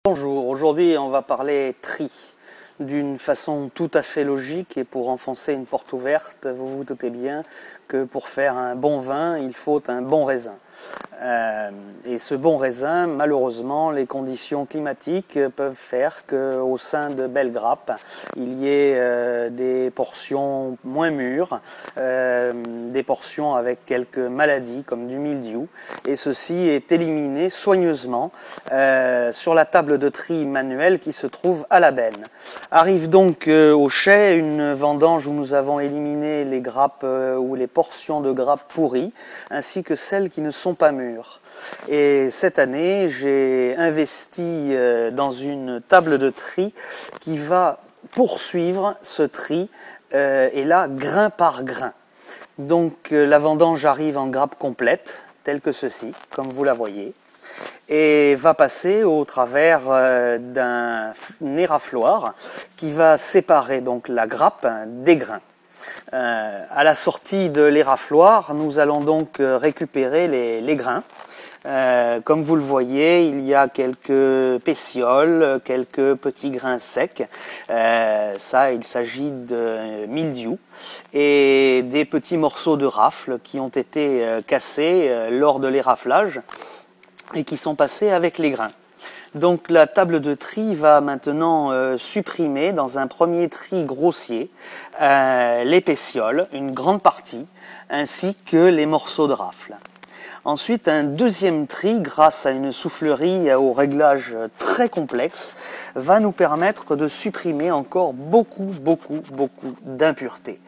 Bonjour, aujourd'hui on va parler tri d'une façon tout à fait logique, et pour enfoncer une porte ouverte, vous vous doutez bien que pour faire un bon vin, il faut un bon raisin. Et ce bon raisin, malheureusement, les conditions climatiques peuvent faire qu'au sein de belles grappes, il y ait des portions moins mûres, des portions avec quelques maladies comme du mildiou, et ceci est éliminé soigneusement sur la table de tri manuelle qui se trouve à la benne. Arrive donc au chai une vendange où nous avons éliminé les grappes ou les portions de grappes pourries, ainsi que celles qui ne sont pas mûres. Et cette année, j'ai investi dans une table de tri qui va poursuivre ce tri, et là, grain par grain. Donc la vendange arrive en grappe complète, telle que ceci, comme vous la voyez, et va passer au travers d'un érafloir qui va séparer donc la grappe des grains. À la sortie de l'érafloir, nous allons donc récupérer les grains. Comme vous le voyez, il y a quelques pétioles, quelques petits grains secs. Il s'agit de mildiou et des petits morceaux de rafle qui ont été cassés lors de l'éraflage et qui sont passés avec les grains. Donc la table de tri va maintenant supprimer dans un premier tri grossier les pétioles, une grande partie, ainsi que les morceaux de rafle. Ensuite, un deuxième tri, grâce à une soufflerie au réglage très complexe, va nous permettre de supprimer encore beaucoup d'impuretés.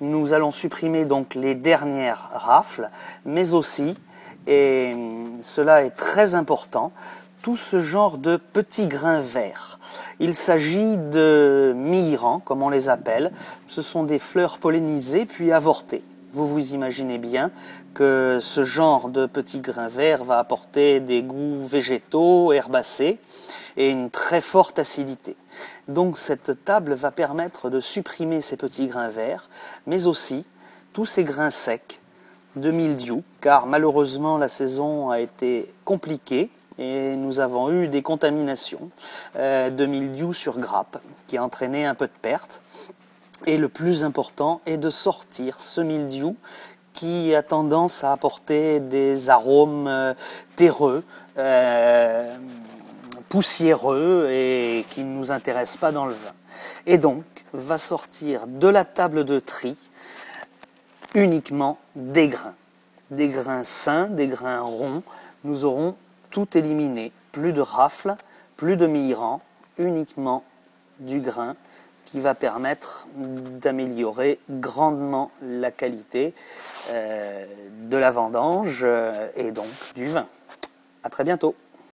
Nous allons supprimer donc les dernières rafles, mais aussi, et cela est très important, tout ce genre de petits grains verts. Il s'agit de myrans, comme on les appelle. Ce sont des fleurs pollinisées puis avortées. Vous vous imaginez bien que ce genre de petits grains verts va apporter des goûts végétaux, herbacés et une très forte acidité. Donc cette table va permettre de supprimer ces petits grains verts, mais aussi tous ces grains secs de mildiou, car malheureusement la saison a été compliquée et nous avons eu des contaminations de mildiou sur grappe qui a entraîné un peu de perte. Et le plus important est de sortir ce mildiou qui a tendance à apporter des arômes terreux, poussiéreux et qui ne nous intéressent pas dans le vin. Et donc va sortir de la table de tri uniquement des grains sains, des grains ronds. Nous aurons tout éliminé, plus de rafle, plus de myrans, uniquement du grain qui va permettre d'améliorer grandement la qualité de la vendange et donc du vin. À très bientôt.